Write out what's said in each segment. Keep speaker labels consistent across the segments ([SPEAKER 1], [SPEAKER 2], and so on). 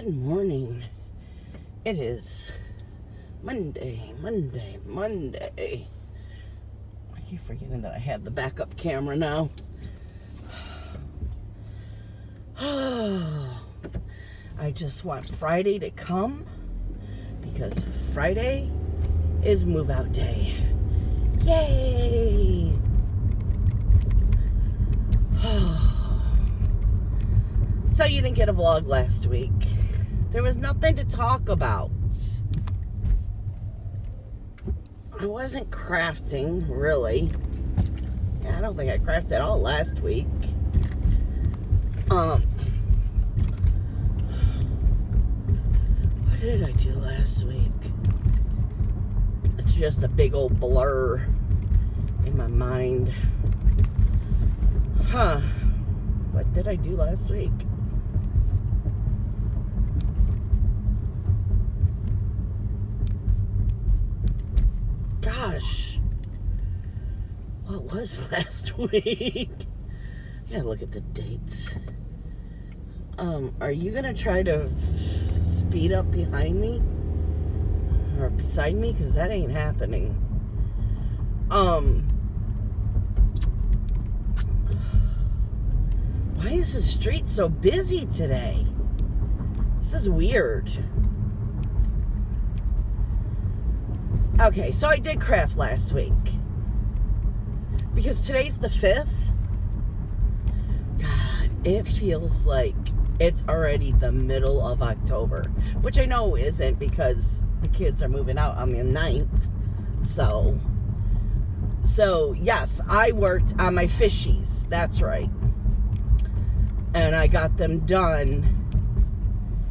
[SPEAKER 1] Good morning. It is Monday. I keep forgetting that I have the backup camera now. I just want Friday to come because Friday is move out day. Yay! So you didn't get a vlog last week. There was nothing to talk about. I wasn't crafting, really. Yeah, I don't think I crafted at all last week. What did I do last week? It's just a big old blur in my mind. What did I do last week? Gosh, what was last week? I gotta look at the dates. Are you gonna try to speed up behind me or beside me? Because that ain't happening. Why is the street so busy today? This is weird. Okay, so I did craft last week. Because today's the 5th. God, it feels like it's already the middle of October. Which I know isn't because the kids are moving out on the 9th. So yes, I worked on my fishies. That's right. And I got them done.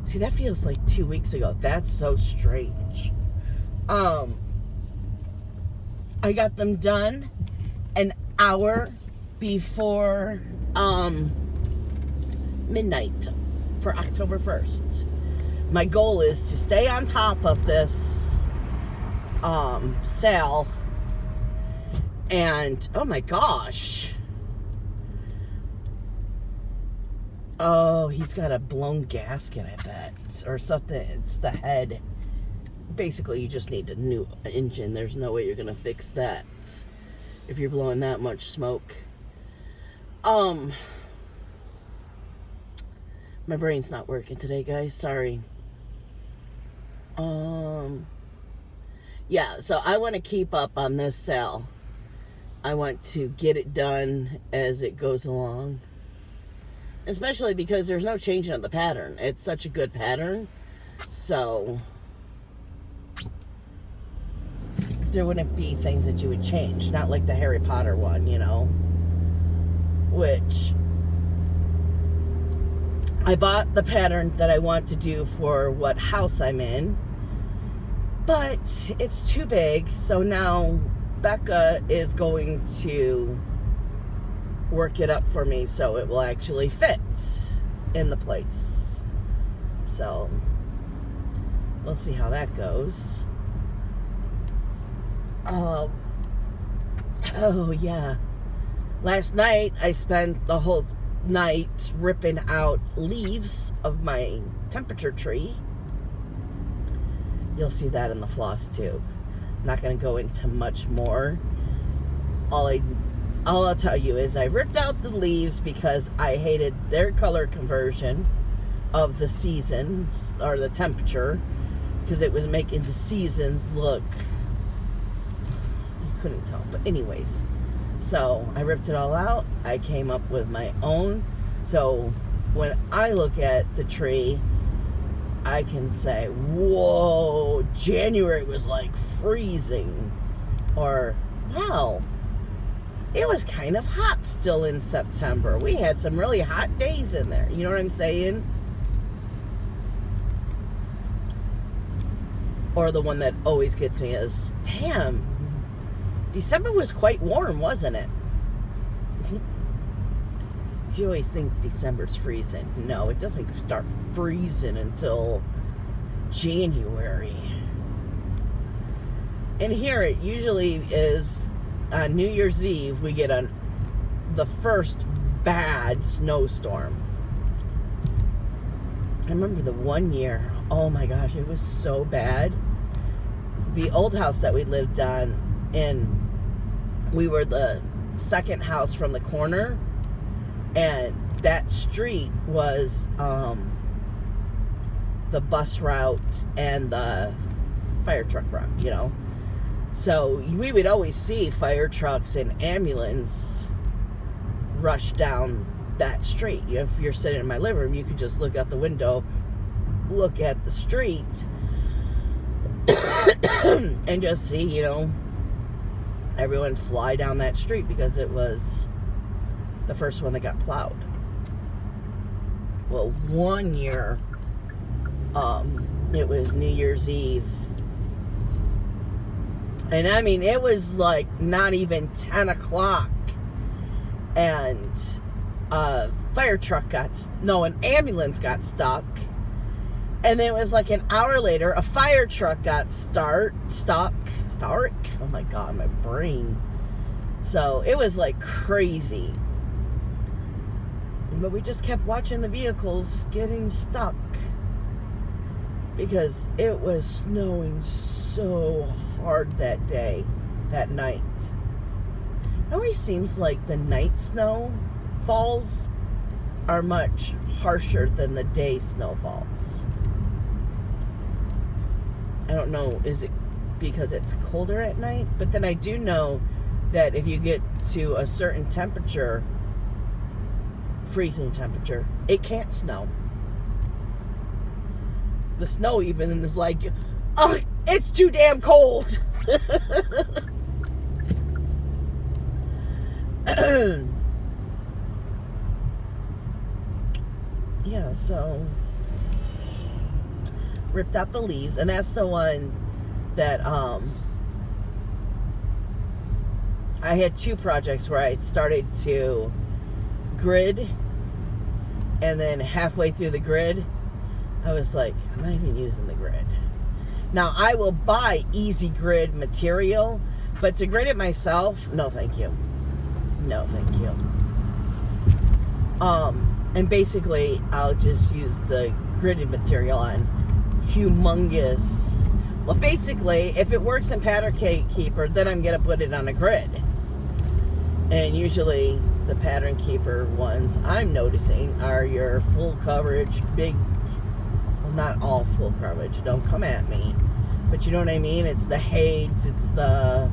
[SPEAKER 1] See, that feels like 2 weeks ago. That's so strange. I got them done an hour before midnight for October 1st. My goal is to stay on top of this sale. And oh my gosh. Oh, he's got a blown gasket, I bet, or something. It's the head. Basically, you just need a new engine. There's no way you're gonna fix that if you're blowing that much smoke. My brain's not working today, guys. Sorry. Yeah, so I want to keep up on this sale. I want to get it done as it goes along. Especially because there's no changing of the pattern. It's such a good pattern. So there wouldn't be things that you would change. Not like the Harry Potter one, you know. Which I bought the pattern that I want to do for what house I'm in. But it's too big. So now Becca is going to work it up for me so it will actually fit in the place. So we'll see how that goes. Oh yeah. Last night I spent the whole night ripping out leaves of my temperature tree. You'll see that in the floss tube. I'm not going to go into much more. All I'll tell you is I ripped out the leaves because I hated their color conversion of the seasons, or the temperature, because it was making the seasons look, you couldn't tell. But anyways, so I ripped it all out. I came up with my own. So when I look at the tree, I can say, whoa, January was like freezing. Or, wow, it was kind of hot still in September. We had some really hot days in there. You know what I'm saying? Or the one that always gets me is, damn, December was quite warm, wasn't it? You always think December's freezing. No, it doesn't start freezing until January. And here it usually is on New Year's Eve, we get the first bad snowstorm. remember the one year, oh my gosh, it was so bad. The old house that we lived on, and we were the second house from the corner, and that street was the bus route and the fire truck route, you know. So we would always see fire trucks and ambulance rush down that street. If you're sitting in my living room, you could just look out the window, look at the street, and just see, you know, everyone fly down that street because it was the first one that got plowed. Well, one year, it was New Year's Eve. And I mean, it was like not even 10 o'clock. And an ambulance got stuck. And then it was like an hour later, a fire truck got stuck. Oh my God, my brain. So it was like crazy. But we just kept watching the vehicles getting stuck because it was snowing so hard that night. It always seems like the night snowfalls are much harsher than the day snowfalls. I don't know, is it because it's colder at night? But then I do know that if you get to a certain temperature, freezing temperature, it can't snow. The snow even is like, oh, it's too damn cold. Yeah, so ripped out the leaves, and that's the one that I had two projects where I started to grid, and then halfway through the grid I was like, I'm not even using the grid. Now I will buy easy grid material, but to grid it myself, no thank you. No thank you. And basically I'll just use the gridded material on humongous, well basically if it works in Pattern Keeper, then I'm gonna put it on a grid. And usually the Pattern Keeper ones I'm noticing are your full coverage, big, well not all full coverage, don't come at me, but you know what I mean, it's the Hades, it's the,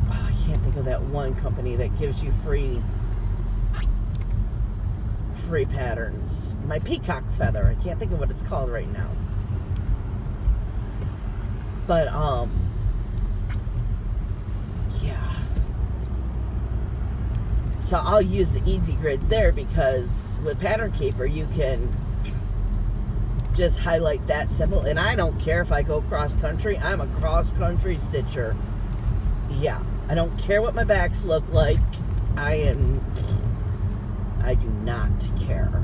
[SPEAKER 1] I can't think of that one company that gives you free patterns. My peacock feather, I can't think of what it's called right now. But yeah. So I'll use the easy grid there because with Pattern Keeper you can just highlight that symbol, and I don't care if I go cross country. I'm a cross country stitcher. Yeah, I don't care what my backs look like. I do not care.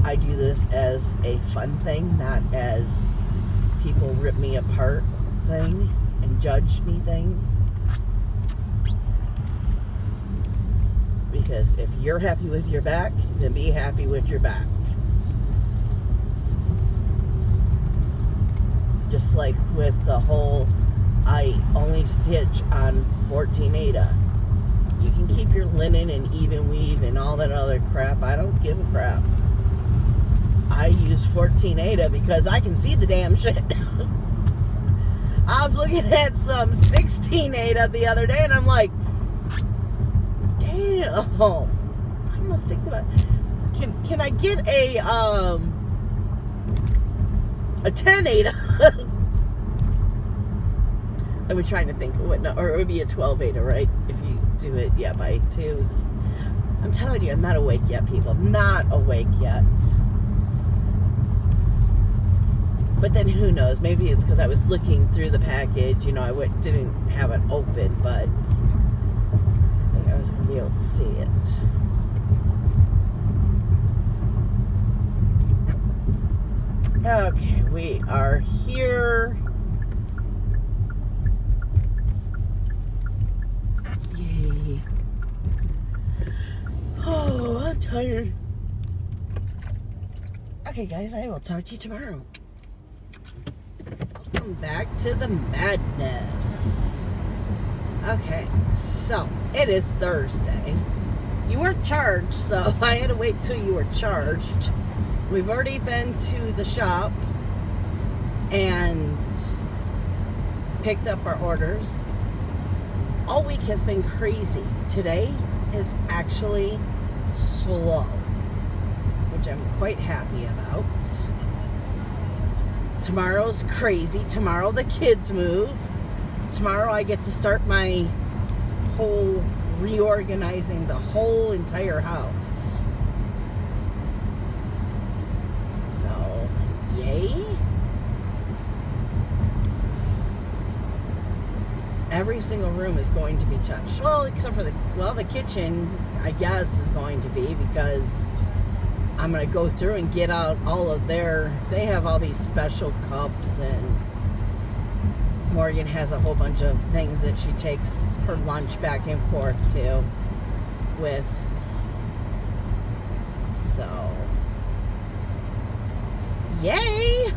[SPEAKER 1] I do this as a fun thing, not as people rip me apart thing and judge me thing. Because if you're happy with your back, then be happy with your back. Just like with the whole, I only stitch on 14 Aida. You can keep your linen and even weave and all that other crap. I don't give a crap. I use 14 Aida because I can see the damn shit. I was looking at some 16 Aida the other day and I'm like, damn, I'm gonna stick to that. Can I get a 10 Aida? I was trying to think what, no, or it would be a 12 Aida, right? If you do it, yeah, by twos. I'm telling you, I'm not awake yet, people. I'm not awake yet. But then who knows? Maybe it's because I was looking through the package. You know, I didn't have it open, but I think I was going to be able to see it. Okay, we are here. Yay. Oh, I'm tired. Okay, guys, I will talk to you tomorrow. Welcome back to the madness. Okay, so it is Thursday. You weren't charged, so I had to wait till you were charged. We've already been to the shop and picked up our orders. All week has been crazy. Today is actually slow, which I'm quite happy about. Tomorrow's crazy. Tomorrow the kids move. Tomorrow I get to start my whole reorganizing the whole entire house. So, yay. Every single room is going to be touched. Well, except for the kitchen, I guess, is going to be, because I'm going to go through and get out all of they have all these special cups, and Morgan has a whole bunch of things that she takes her lunch back and forth to with. So, yay!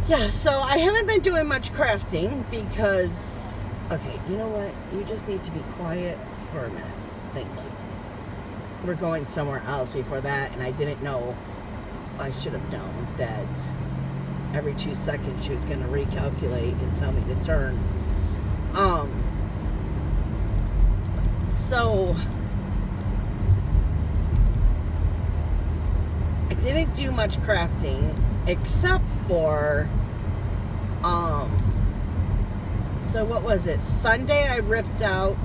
[SPEAKER 1] Yeah, so I haven't been doing much crafting because, okay, you know what? You just need to be quiet for a minute. Thank you. We're going somewhere else before that, and I didn't know, I should have known that every 2 seconds she was going to recalculate and tell me to turn. So I didn't do much crafting except for, so what was it? Sunday I ripped out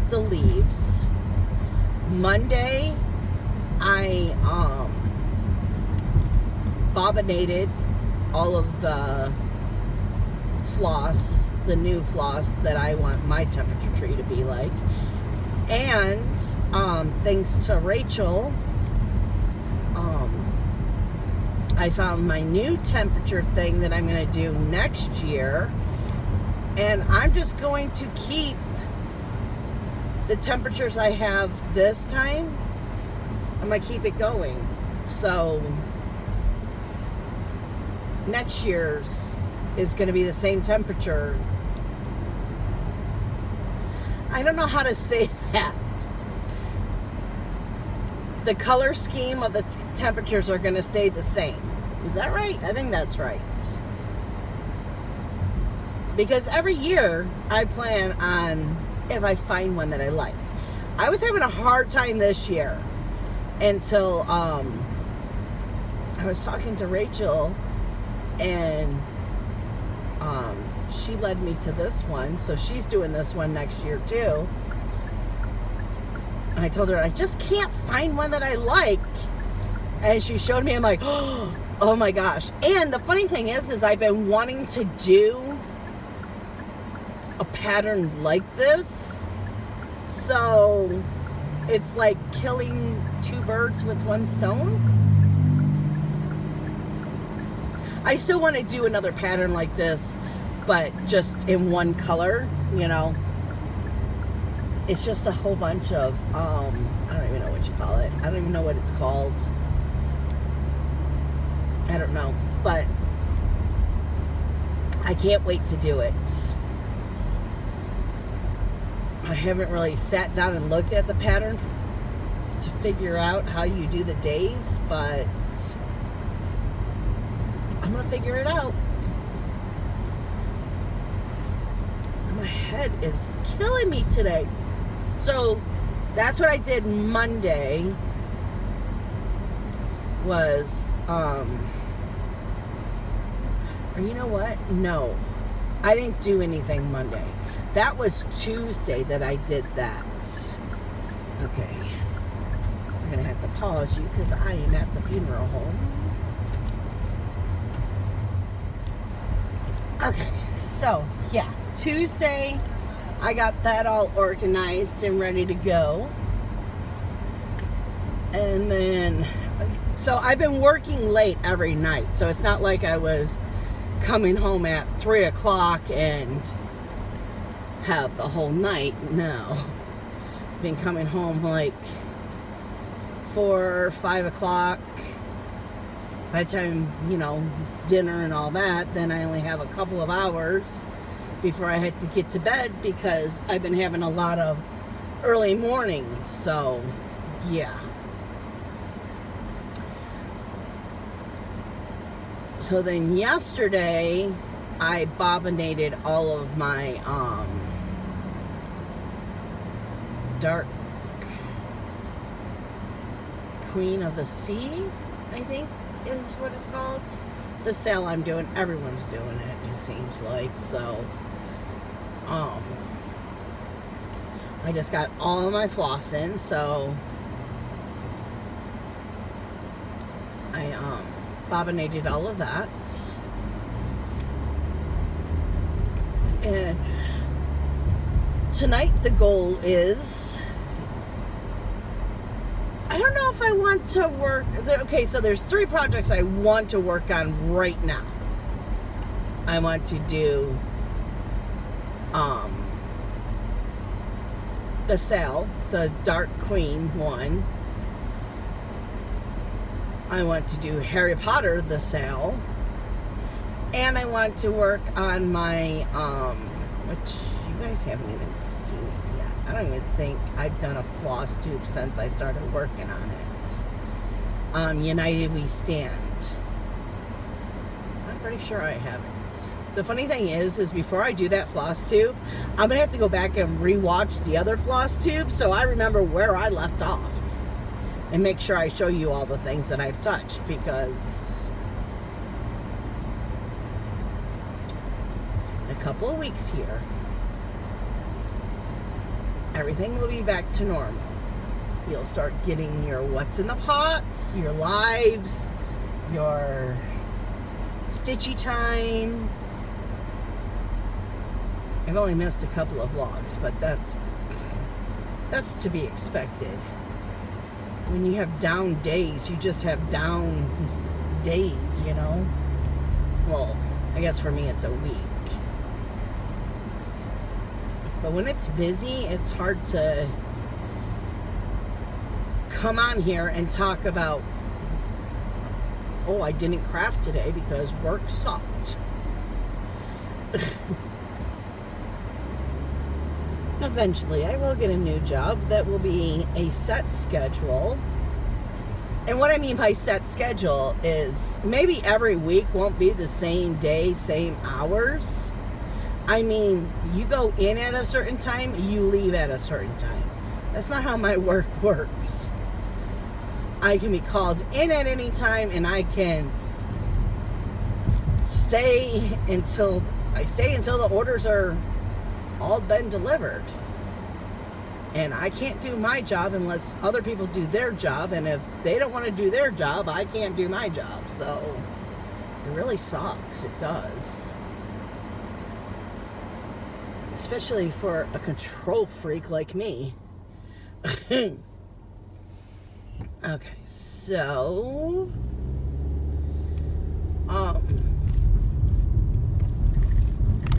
[SPEAKER 1] the leaves. Monday I bobbinated all of the floss, the new floss that I want my temperature tree to be like. And thanks to Rachel, I found my new temperature thing that I'm going to do next year, and I'm just going to keep the temperatures I have this time. I'm going to keep it going. So next year's is going to be the same temperature. I don't know how to say that. The color scheme of the temperatures are going to stay the same. Is that right? I think that's right. Because every year I plan on, if I find one that I like. I was having a hard time this year until I was talking to Rachel, and she led me to this one. So she's doing this one next year too. And I told her I just can't find one that I like, and she showed me. I'm like, oh my gosh. And the funny thing is I've been wanting to do a pattern like this, so it's like killing two birds with one stone. I still want to do another pattern like this, but just in one color, you know. It's just a whole bunch of, I don't even know what you call it. I don't even know what it's called. I don't know. But I can't wait to do it. I haven't really sat down and looked at the pattern to figure out how you do the days, but I'm going to figure it out. My head is killing me today. So that's what I did Monday, was, or you know what? No, I didn't do anything Monday. That was Tuesday that I did that. Okay. I'm going to have to pause you because I am at the funeral home. Okay, so yeah, Tuesday I got that all organized and ready to go. And then, so I've been working late every night, so it's not like I was coming home at 3 o'clock and have the whole night. No, been coming home like 4 or 5 o'clock. By the time, dinner and all that, then I only have a couple of hours before I had to get to bed because I've been having a lot of early mornings. So, yeah. So then yesterday, I bobbinated all of my dark Queen of the Sea, I think is what it's called. The sale I'm doing, everyone's doing it, it seems like. So I just got all of my floss in, so I bobbinated all of that. And tonight the goal is, I don't know if I want to work. Okay, so there's 3 projects I want to work on right now. I want to do the sale, the Dark Queen one. I want to do Harry Potter, the sale. And I want to work on my, which you guys haven't even seen it yet. I don't even think I've done a floss tube since I started working on it. United We Stand. I'm pretty sure I haven't. The funny thing is before I do that floss tube, I'm going to have to go back and rewatch the other floss tube so I remember where I left off. And make sure I show you all the things that I've touched, because in a couple of weeks here, everything will be back to normal. You'll start getting your what's in the pots, your lives, your stitchy time. I've only missed a couple of vlogs, but that's to be expected. When you have down days, you just have down days, Well, I guess for me it's a week. But when it's busy, it's hard to come on here and talk about, oh, I didn't craft today because work sucked. Eventually, I will get a new job that will be a set schedule. And what I mean by set schedule is maybe every week won't be the same day, same hours. I mean, you go in at a certain time, you leave at a certain time. That's not how my work works. I can be called in at any time, and I can stay until the orders are all been delivered. And I can't do my job unless other people do their job, and if they don't want to do their job, I can't do my job. So it really sucks. It does. Especially for a control freak like me. Okay, so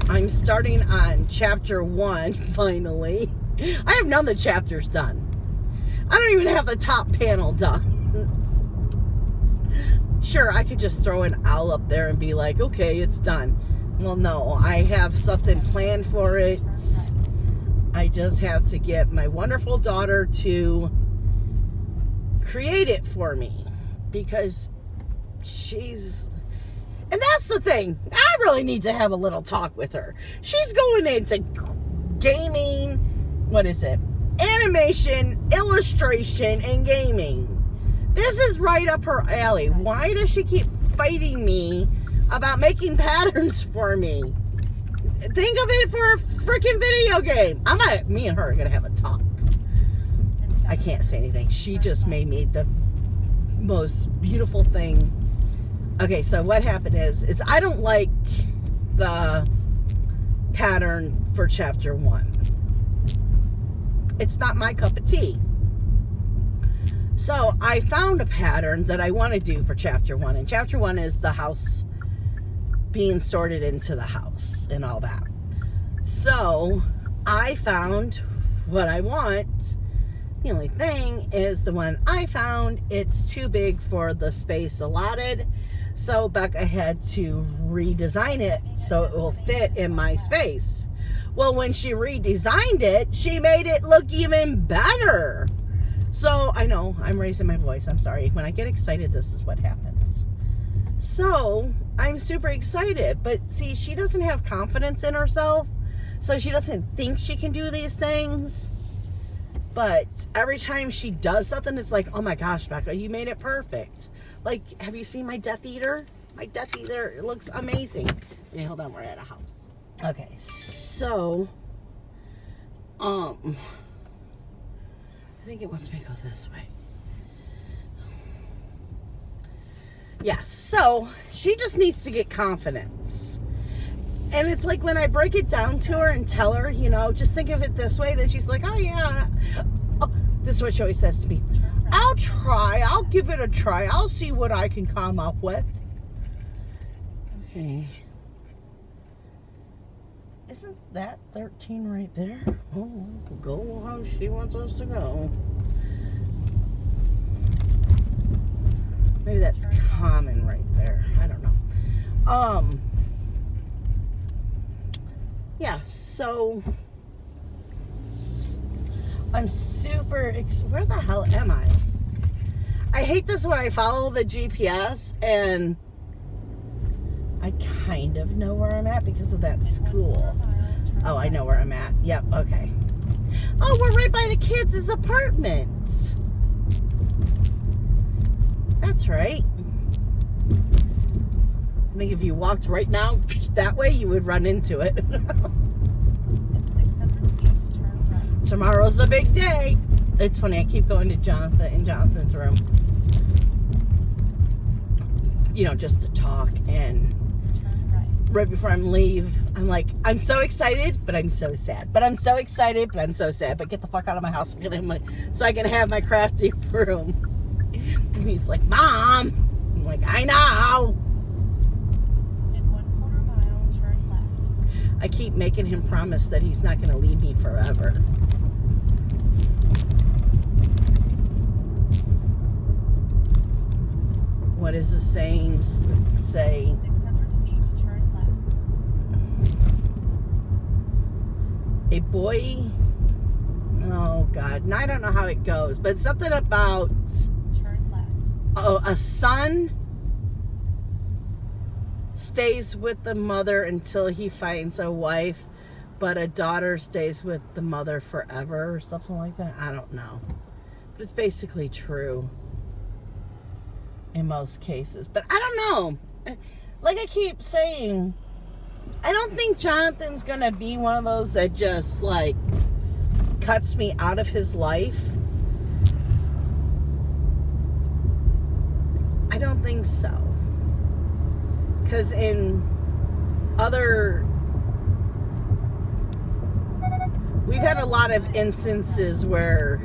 [SPEAKER 1] I'm starting on chapter 1 finally. I have none of the chapters done. I don't even have the top panel done. Sure, I could just throw an owl up there and be like, okay, it's done. Well, no, I have something planned for it. I just have to get my wonderful daughter to create it for me, because she's, and that's the thing, I really need to have a little talk with her. She's going into gaming, what is it, animation, illustration, and gaming. This is right up her alley. Why does she keep fighting me about making patterns for me? Think of it for a freaking video game. Me and her are gonna have a talk. I can't say anything. She just made me the most beautiful thing. Okay, so what happened is I don't like the pattern for chapter 1. It's not my cup of tea. So I found a pattern that I want to do for chapter 1. And chapter 1 is the house being sorted into the house and all that. So I found what I want, The only thing is the one I found, it's too big for the space allotted. So Becca had to redesign it so it will fit in my space. Well, when she redesigned it, she made it look even better. So I know I'm raising my voice. I'm sorry. When I get excited, this is what happens. So I'm super excited. But see, she doesn't have confidence in herself. So she doesn't think she can do these things. But every time she does something, it's like, oh my gosh, Becca, you made it perfect. Like, have you seen my Death Eater? My Death Eater, it looks amazing. Okay, hold on, we're at a house. Okay, so, I think it wants me to go this way. Yeah, so, she just needs to get confidence. And it's like when I break it down to her and tell her, you know, just think of it this way, then she's like, oh yeah. Oh, this is what she always says to me. I'll try. I'll give it a try. I'll see what I can come up with. Okay. Isn't that 13 right there? Oh, we'll go how she wants us to go. Maybe that's common right there. I don't know. Yeah, so I'm super where the hell am I? I hate this when I follow the GPS and I kind of know where I'm at because of that school. Oh, I know where I'm at. Yep, okay. Oh, we're right by the kids' apartment. That's right. I think if you walked right now that way, you would run into it.
[SPEAKER 2] 600 feet, turn right.
[SPEAKER 1] Tomorrow's a big day. It's funny, I keep going to Jonathan's room. You know, just to talk, and
[SPEAKER 2] turn
[SPEAKER 1] right before I leave, I'm like, I'm so excited, but I'm so sad. But I'm so excited, but I'm so sad. But get the fuck out of my house so I can have my crafty room. And he's like, Mom. I'm like, I know. I keep making him promise that he's not going to leave me forever. What is the saying? Say
[SPEAKER 2] 600 feet, turn left.
[SPEAKER 1] A boy. Oh God, and I don't know how it goes, but something about
[SPEAKER 2] turn left.
[SPEAKER 1] A son stays with the mother until he finds a wife, but a daughter stays with the mother forever or something like that. I don't know. But it's basically true in most cases. But I don't know. Like I keep saying, I don't think Jonathan's gonna be one of those that just like cuts me out of his life. I don't think so. Because we've had a lot of instances where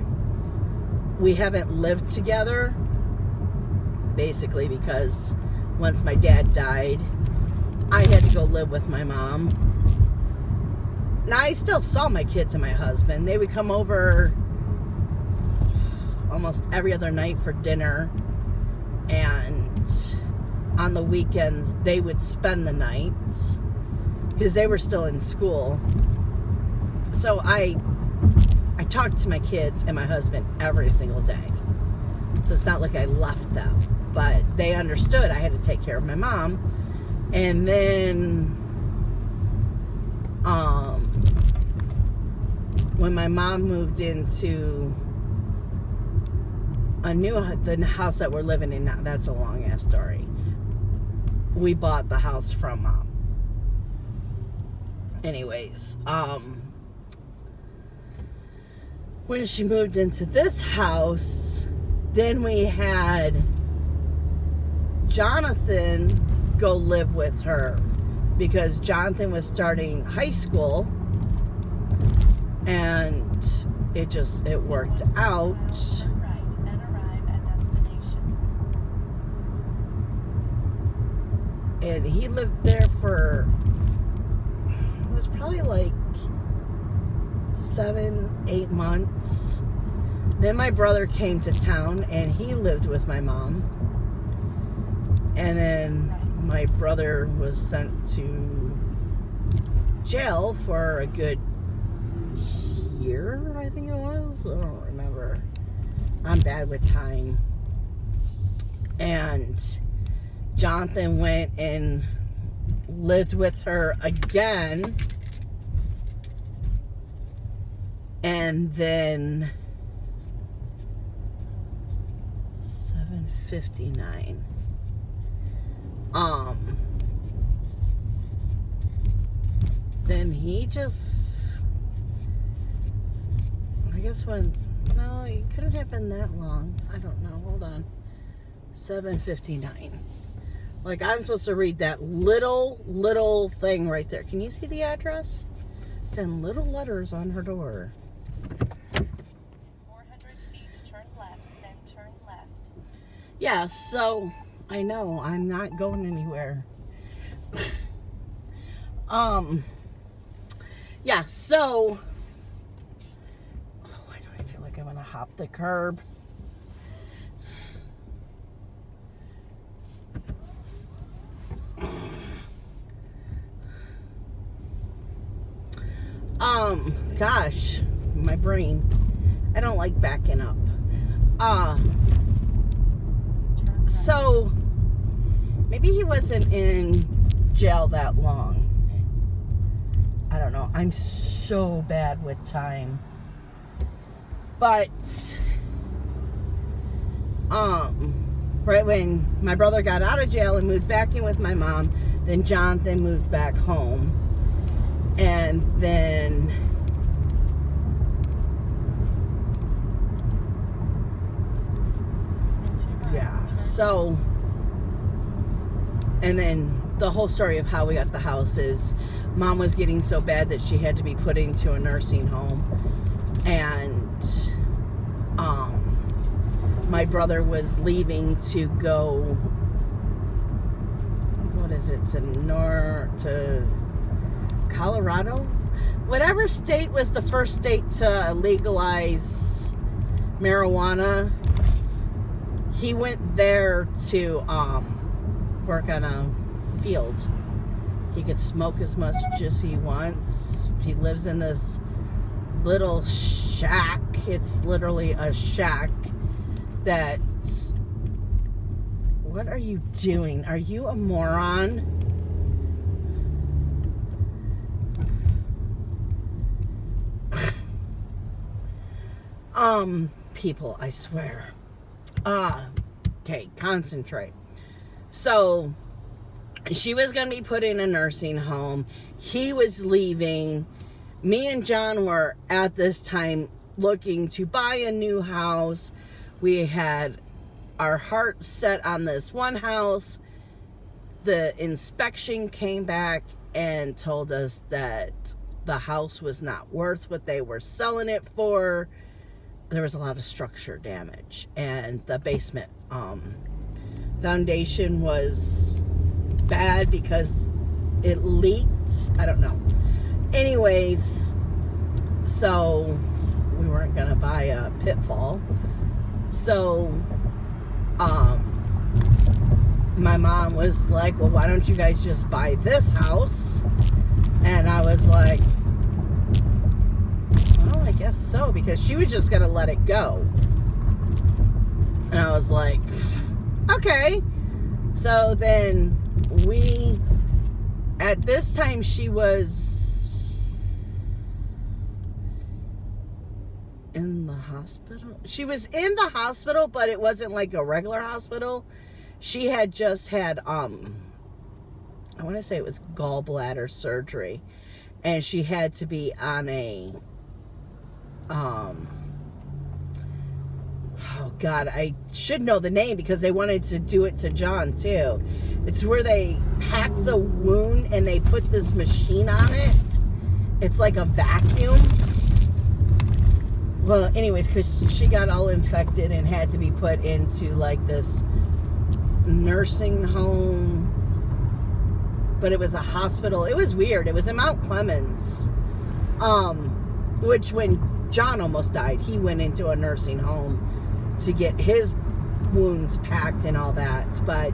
[SPEAKER 1] we haven't lived together, basically because once my dad died, I had to go live with my mom. Now, I still saw my kids and my husband. They would come over almost every other night for dinner, and on the weekends, they would spend the nights because they were still in school. So I talked to my kids and my husband every single day. So it's not like I left them, but they understood I had to take care of my mom. And then when my mom moved into the house that we're living in now, that's a long ass story. We bought the house from Mom. Anyways, when she moved into this house, then we had Jonathan go live with her because Jonathan was starting high school, and it worked out. And he lived there for, it was probably like 7-8 months. Then my brother came to town and he lived with my mom. And then my brother was sent to jail for a good year, I think it was. I don't remember. I'm bad with time. And Jonathan went and lived with her again. And then 7:59. Then he just, I guess no, it couldn't have been that long. I don't know. Hold on. 7:59. Like, I'm supposed to read that little thing right there. Can you see the address? It's in little letters on her door.
[SPEAKER 2] 400 feet, turn left, then turn left.
[SPEAKER 1] Yeah, so I know I'm not going anywhere. Yeah, so why do I feel like I'm gonna hop the curb? Gosh, my brain. I don't like backing up. So maybe he wasn't in jail that long. I don't know. I'm so bad with time. But right when my brother got out of jail and moved back in with my mom, then Jonathan moved back home. And then so, and then the whole story of how we got the house is Mom was getting so bad that she had to be put into a nursing home, and my brother was leaving to go, what is it, to Colorado? Whatever state was the first state to legalize marijuana. He went there to work on a field. He could smoke as much as he wants. He lives in this little shack. It's literally a shack that's... What are you doing? Are you a moron? People, I swear. Okay, concentrate. So, she was going to be put in a nursing home. He was leaving. Me and John were, at this time, looking to buy a new house. We had our heart set on this one house. The inspection came back and told us that the house was not worth what they were selling it for. There was a lot of structure damage, and the basement foundation was bad because it leaked. I don't know. Anyways, so we weren't gonna buy a pitfall. So my mom was like, well, why don't you guys just buy this house? And I was like, well, I guess so, because she was just gonna let it go. And I was like, okay. So then at this time, she was in the hospital. She was in the hospital, but it wasn't like a regular hospital. She had just had, I want to say it was gallbladder surgery. And she had to be on a, oh God, I should know the name because they wanted to do it to John too. It's where they pack the wound and they put this machine on it. It's like a vacuum. Well, anyways, because she got all infected and had to be put into like this nursing home. But it was a hospital. It was weird. It was in Mount Clemens. Which when John almost died. He went into a nursing home to get his wounds packed and all that, but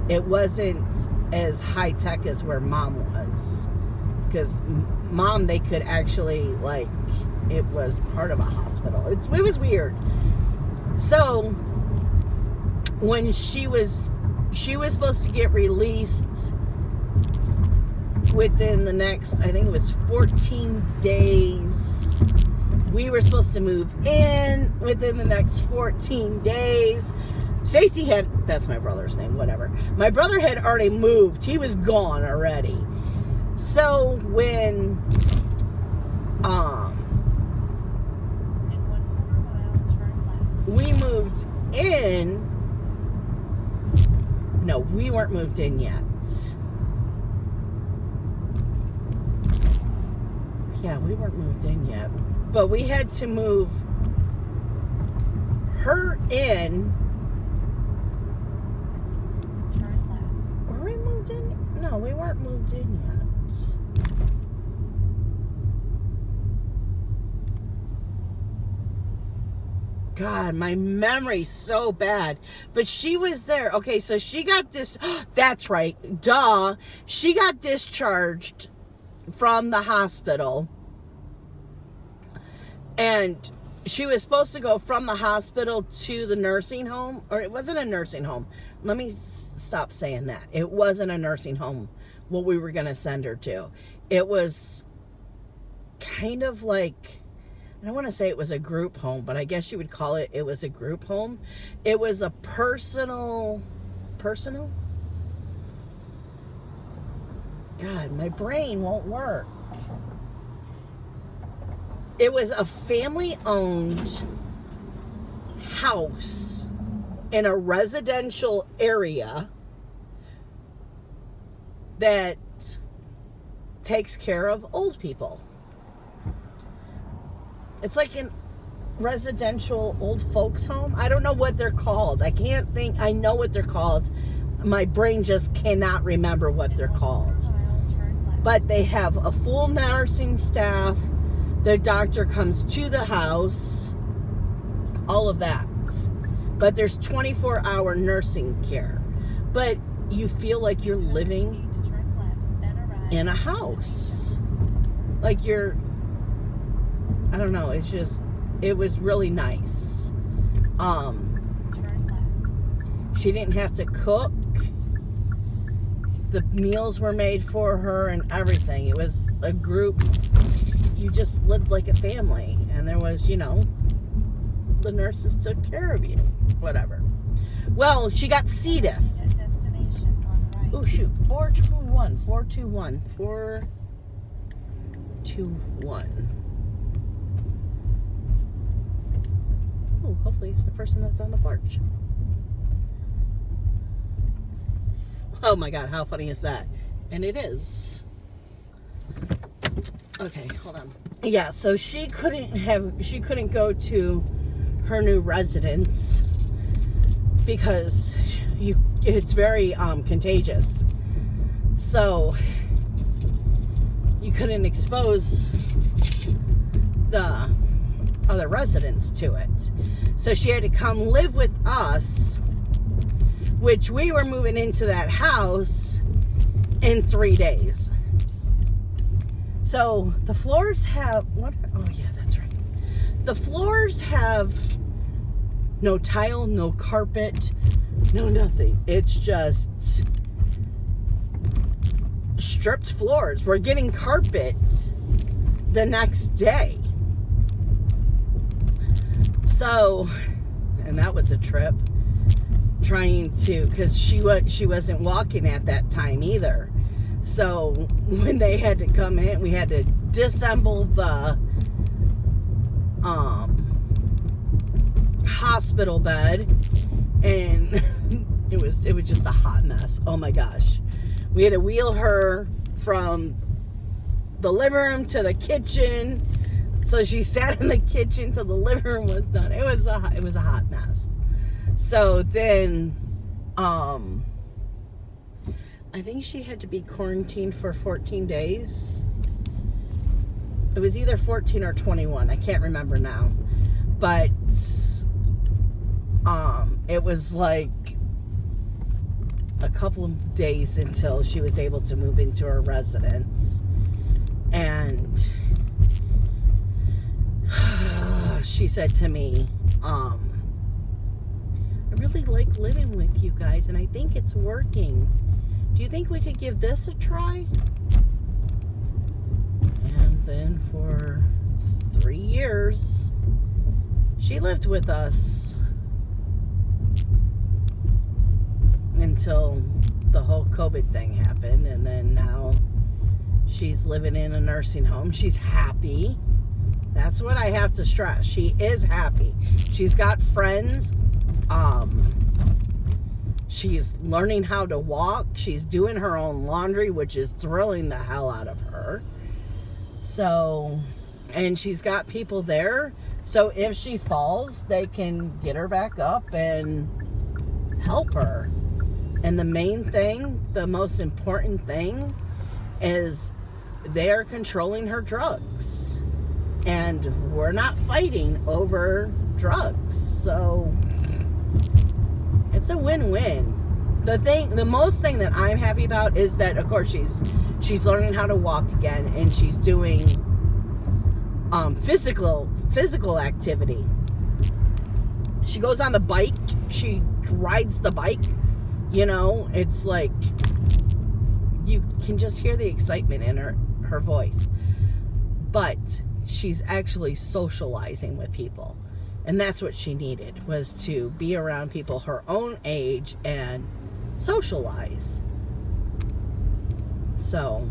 [SPEAKER 1] it wasn't as high tech as where Mom was, because Mom, they could actually, like, it was part of a hospital. It was weird. So when she was supposed to get released within the next, I think it was 14 days. We were supposed to move in within the next 14 days. Safety had, that's my brother's name, whatever. My brother had already moved. He was gone already. So when,
[SPEAKER 2] In 1/4 mile, turn left.
[SPEAKER 1] we moved in, no, we weren't moved in yet. Yeah, we weren't moved in yet. But we had to move her in.
[SPEAKER 2] Turn left.
[SPEAKER 1] Were we moved in? No, we weren't moved in yet. God, my memory's so bad. But she was there. Okay, so she got this. That's right. Duh. She got discharged from the hospital. And she was supposed to go from the hospital to the nursing home. Or it wasn't a nursing home. Let me stop saying that. It wasn't a nursing home, what we were going to send her to. It was kind of like, I don't want to say it was a group home, but I guess you would call it, it was a group home. It was a personal? God, my brain won't work. It was a family-owned house in a residential area that takes care of old people. It's like a residential old folks home. I don't know what they're called. I can't think. I know what they're called. My brain just cannot remember what they're called. But they have a full nursing staff. The doctor comes to the house. All of that. But there's 24-hour nursing care. But you feel like you're living in a house. Like you're, I don't know, it's just, it was really nice. She didn't have to cook. The meals were made for her and everything. It was a group. You just lived like a family. And there was, you know, the nurses took care of you. Whatever. Well, she got C. diff. Oh, shoot. 421. 421. 421. Oh, hopefully it's the person that's on the porch. Oh my God, how funny is that? And it is. Okay, hold on. Yeah, so she couldn't go to her new residence because it's very contagious. So you couldn't expose the other residents to it. So she had to come live with us, which we were moving into that house in 3 days. So the floors have, oh yeah, that's right. The floors have no tile, no carpet, no nothing. It's just stripped floors. We're getting carpet the next day. So, and that was a trip. Trying to, because she wasn't walking at that time either. So when they had to come in, we had to disassemble the hospital bed, and it was just a hot mess. Oh my gosh. We had to wheel her from the living room to the kitchen. So she sat in the kitchen till the living room was done. It was a hot mess. So then, I think she had to be quarantined for 14 days. it was either 14 or 21. I can't remember now. But it was like a couple of days until she was able to move into her residence. And she said to me, I really like living with you guys, and I think it's working. Do you think we could give this a try? And then for 3 years, she lived with us until the whole COVID thing happened, and then now she's living in a nursing home. She's happy. That's what I have to stress. She is happy. She's got friends. She's learning how to walk. She's doing her own laundry, which is thrilling the hell out of her. So, and she's got people there. So if she falls, they can get her back up and help her. And the main thing, the most important thing, is they are controlling her drugs. And we're not fighting over drugs. So it's a win-win. The most thing that I'm happy about is that, of course, she's learning how to walk again, and she's doing physical activity. She goes on the bike. She rides the bike. You know, it's like you can just hear the excitement in her voice. But she's actually socializing with people. And that's what she needed, was to be around people her own age and socialize. So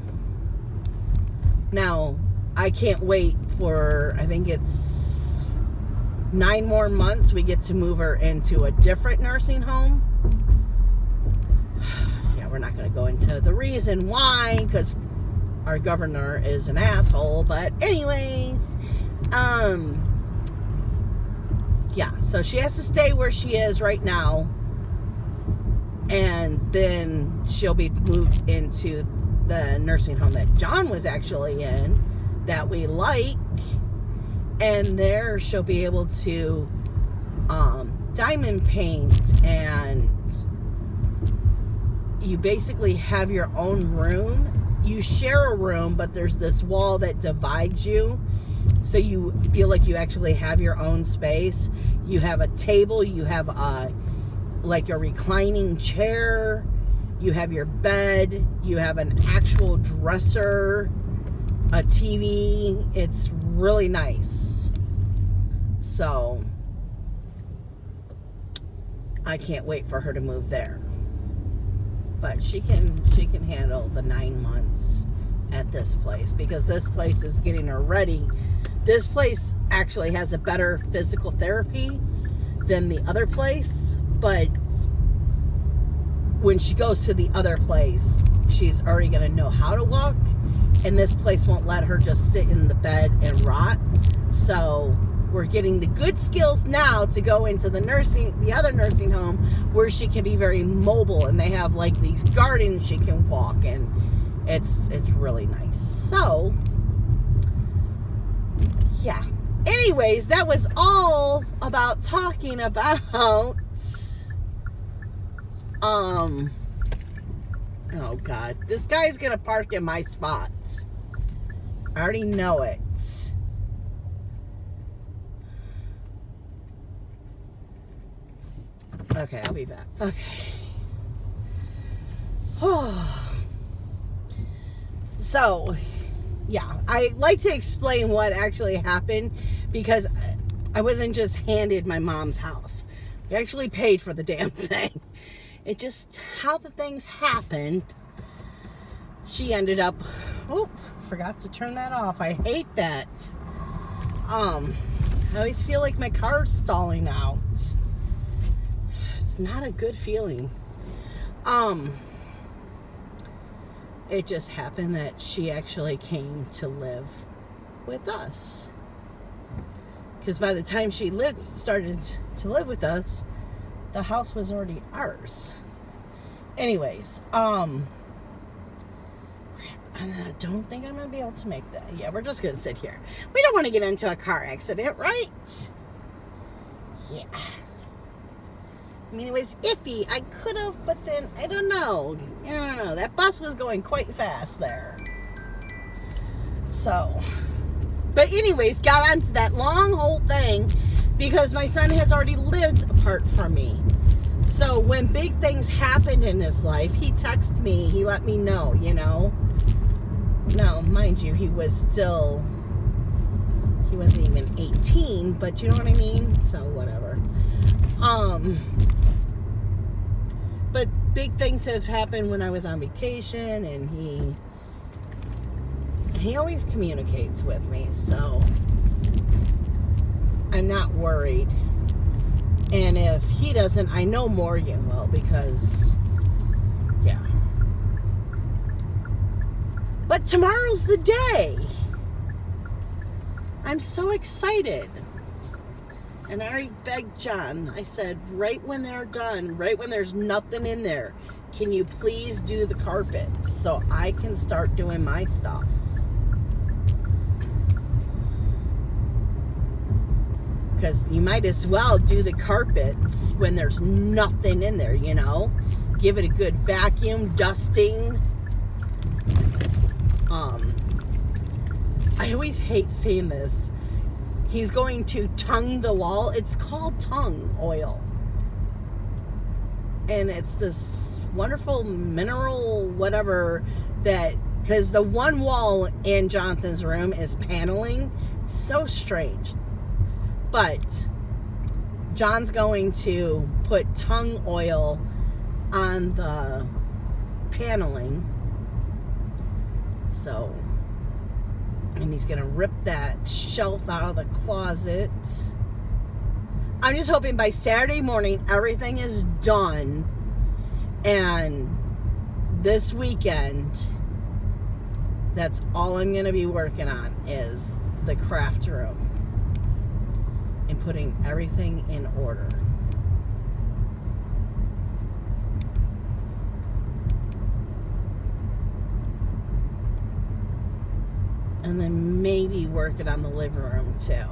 [SPEAKER 1] now I can't wait for, I think it's 9 more months, we get to move her into a different nursing home. Yeah, we're not going to go into the reason why, because our governor is an asshole, but anyways, yeah, so she has to stay where she is right now, and then she'll be moved into the nursing home that John was actually in, that we like, and there she'll be able to diamond paint, and you basically have your own room. You share a room, but there's this wall that divides you, so you feel like you actually have your own space. You have a table, you have like a reclining chair, you have your bed, you have an actual dresser, a TV. It's really nice. So I can't wait for her to move there. But she can handle the 9 months at this place, because this place is getting her ready. This place actually has a better physical therapy than the other place, but when she goes to the other place, she's already going to know how to walk, and this place won't let her just sit in the bed and rot. So we're getting the good skills now to go into the other nursing home, where she can be very mobile, and they have like these gardens she can walk, and it's really nice. So yeah, anyways, that was all about talking about oh god, this guy's gonna park in my spot. I already know it. Okay, I'll be back. Okay. So, yeah, I like to explain what actually happened, because I wasn't just handed my mom's house. We actually paid for the damn thing. It just, how the things happened, she ended up, oh, forgot to turn that off. I hate that. I always feel like my car's stalling out. It's not a good feeling. It just happened that she actually came to live with us. Because by the time she started to live with us, the house was already ours. Anyways,
[SPEAKER 3] And I don't think I'm going to be able to make that. Yeah, we're just going to sit here. We don't want to get into a car accident, right? Yeah. I mean, it was iffy. I could have, but then, I don't know. That bus was going quite fast there. So, but anyways, got onto that long whole thing because my son has already lived apart from me. So when big things happened in his life, he texted me. He let me know, Now, mind you, he wasn't even 18, but you know what I mean? So, whatever. But big things have happened when I was on vacation, and he always communicates with me, so I'm not worried. And if he doesn't, I know Morgan will, because, yeah. But tomorrow's the day. I'm so excited. And I already begged John. I said, right when they're done, right when there's nothing in there, can you please do the carpet so I can start doing my stuff? Because you might as well do the carpets when there's nothing in there, Give it a good vacuum, dusting. I always hate saying this. He's going to tongue the wall. It's called tongue oil. And it's this wonderful mineral whatever because the one wall in Jonathan's room is paneling. It's so strange. But John's going to put tongue oil on the paneling. So, and he's going to rip that shelf out of the closet. I'm just hoping by Saturday morning everything is done. And this weekend, that's all I'm going to be working on is the craft room. And putting everything in order. And then maybe working on the living room too.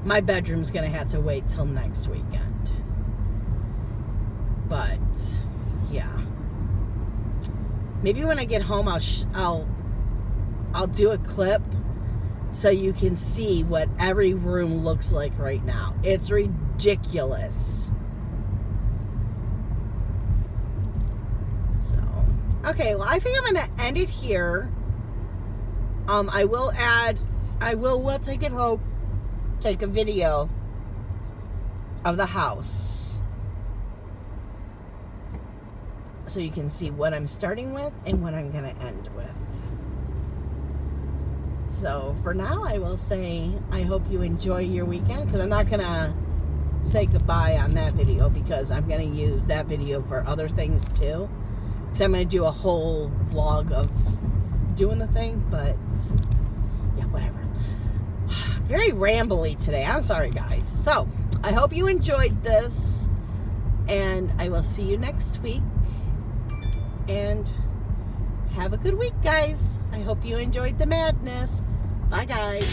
[SPEAKER 3] My bedroom's going to have to wait till next weekend. But, yeah. Maybe when I get home, I'll do a clip so you can see what every room looks like right now. It's ridiculous. So, okay, well, I think I'm going to end it here. I will once I get home, take a video of the house so you can see what I'm starting with and what I'm going to end with. So for now, I will say I hope you enjoy your weekend, because I'm not going to say goodbye on that video because I'm going to use that video for other things too. Because I'm going to do a whole vlog of doing the thing, but yeah, whatever. Very rambly today. I'm sorry, guys. So I hope you enjoyed this, and I will see you next week. And have a good week, guys. I hope you enjoyed the madness. Bye, guys.